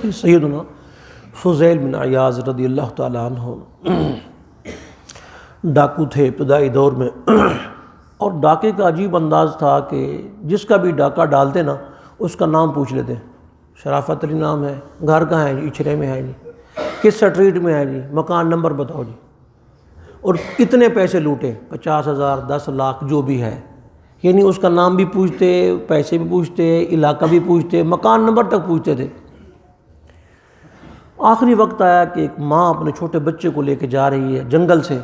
حضرت سیدنا فضیل بن عیاض رضی اللہ تعالیٰ عنہ ڈاکو تھے ابتدائی دور میں، اور ڈاکے کا عجیب انداز تھا کہ جس کا بھی ڈاکہ ڈالتے نا اس کا نام پوچھ لیتے، شرافت علی نام ہے، گھر کہاں ہے جی؟ اچھرے میں ہے جی، کس سٹریٹ میں ہے جی، مکان نمبر بتاؤ جی، اور کتنے پیسے لوٹے، 50,000 10 لاکھ جو بھی ہے، یعنی اس کا نام بھی پوچھتے، پیسے بھی پوچھتے، علاقہ بھی پوچھتے، مکان نمبر تک پوچھتے تھے۔ آخری وقت آیا کہ ایک ماں اپنے چھوٹے بچے کو لے کے جا رہی ہے جنگل سے،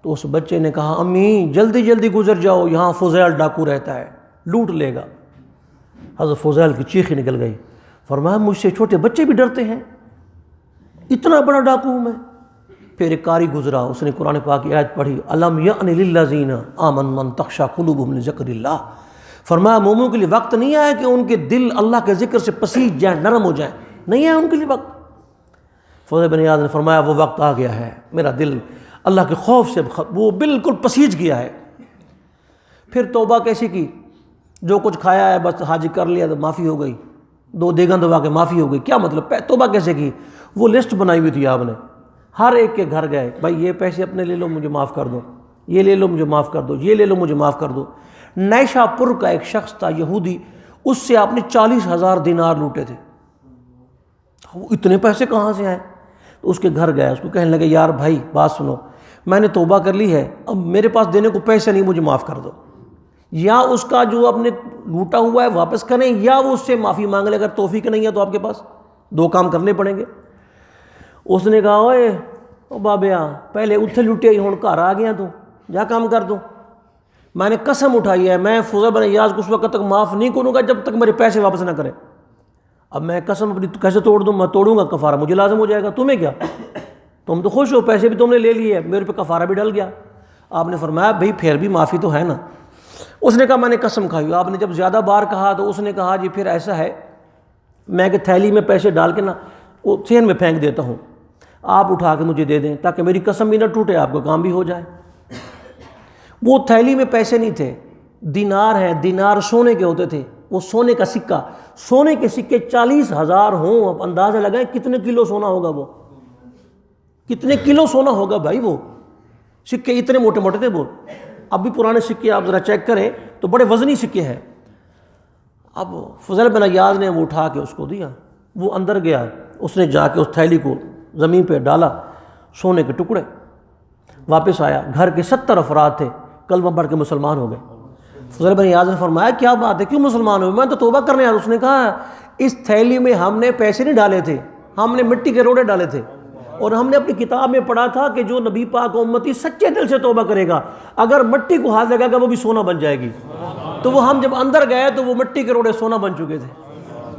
تو اس بچے نے کہا امی جلدی جلدی گزر جاؤ، یہاں فضیل ڈاکو رہتا ہے، لوٹ لے گا۔ حضرت فضیل کی چیخ نکل گئی، فرمایا مجھ سے چھوٹے بچے بھی ڈرتے ہیں، اتنا بڑا ڈاکو ہوں میں۔ پھر ایک قاری گزرا، اس نے قرآن پاک کی آیت پڑھی، الم یأن للذین آمنوا ان تخشع قلوبهم لذکر اللہ، فرمایا مومنوں کے لیے وقت نہیں آیا کہ ان کے دل اللہ کے ذکر سے پسیج جائیں، نرم ہو جائیں، نہیں ہے ان کے لیے وقت۔ فضیل بن عیاض نے فرمایا وہ وقت آ گیا ہے، میرا دل اللہ کے خوف سے وہ بالکل پسیج گیا ہے۔ پھر توبہ کیسی کی؟ جو کچھ کھایا ہے بس حاجی کر لیا تو معافی ہو گئی، 2 دیگاں دبا کے معافی ہو گئی، کیا مطلب؟ توبہ کیسے کی؟ وہ لسٹ بنائی ہوئی تھی آپ نے، ہر ایک کے گھر گئے، بھائی یہ پیسے اپنے لے لو مجھے معاف کر دو، یہ لے لو مجھے معاف کر دو، یہ لے لو مجھے معاف کر دو۔ نیشا پور کا ایک شخص تھا یہودی، اس سے آپ نے 40,000 دینار لوٹے تھے، وہ اتنے پیسے کہاں سے آئے؟ تو اس کے گھر گیا، اس کو کہنے لگے یار بھائی بات سنو، میں نے توبہ کر لی ہے، اب میرے پاس دینے کو پیسے نہیں، مجھے معاف کر دو، یا اس کا جو آپ نے لوٹا ہوا ہے واپس کریں، یا وہ اس سے معافی مانگ لے، اگر توفیق نہیں ہے تو آپ کے پاس 2 کام کرنے پڑیں گے۔ اس نے کہا اوے بابیا پہلے اتھے لٹے ہوں گھر آ گیا، تو جا کام کر دو، میں نے قسم اٹھائی ہے میں فضیل بن عیاض کو اس وقت تک معاف نہیں کروں گا جب تک میرے پیسے واپس نہ کرے۔ اب میں قسم اپنی کیسے توڑ دوں؟ میں توڑوں گا کفارہ مجھے لازم ہو جائے گا، تمہیں کیا؟ تم تو خوش ہو، پیسے بھی تم نے لے لیے، میرے پہ کفارہ بھی ڈل گیا۔ آپ نے فرمایا بھئی پھر بھی معافی تو ہے نا؟ اس نے کہا میں نے قسم کھائی۔ آپ نے جب زیادہ بار کہا تو اس نے کہا جی پھر ایسا ہے میں کہ تھیلی میں پیسے ڈال کے نا وہ سین میں پھینک دیتا ہوں، آپ اٹھا کے مجھے دے دیں تاکہ میری قسم بھی نہ ٹوٹے، آپ کا کام بھی ہو جائے۔ وہ تھیلی میں پیسے نہیں تھے، دینار ہیں، دینار سونے کے ہوتے تھے، وہ سونے کا سکہ، سونے کے سکے 40,000 ہوں، اب اندازہ لگائیں کتنے کلو سونا ہوگا، وہ کتنے کلو سونا ہوگا بھائی، وہ سکے اتنے موٹے موٹے تھے وہ۔ اب بھی پرانے سکے آپ ذرا چیک کریں تو بڑے وزنی سکے ہیں۔ اب فضیل بن عیاض نے وہ اٹھا کے اس کو دیا، وہ اندر گیا، اس نے جا کے اس تھیلی کو زمین پہ ڈالا، سونے کے ٹکڑے، واپس آیا، گھر کے 70 افراد تھے، کلمہ پڑھ کے مسلمان ہو گئے۔ فضیل بن عیاض نے فرمایا کیا بات ہے، کیوں مسلمان ہوئے؟ میں تو توبہ کرنے آیا۔ اس نے کہا اس تھیلی میں ہم نے پیسے نہیں ڈالے تھے، ہم نے مٹی کے روڑے ڈالے تھے، اور ہم نے اپنی کتاب میں پڑھا تھا کہ جو نبی پاک امتی سچے دل سے توبہ کرے گا، اگر مٹی کو ہاتھ لگائے گا وہ بھی سونا بن جائے گی۔ تو وہ ہم جب اندر گئے تو وہ مٹی کے روڑے سونا بن چکے تھے۔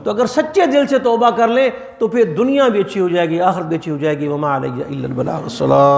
تو اگر سچے دل سے توبہ کر لیں تو پھر دنیا بھی اچھی ہو جائے گی، آخرت بھی اچھی ہو جائے گی۔ وما علیہ الا البلاغ۔ السلام۔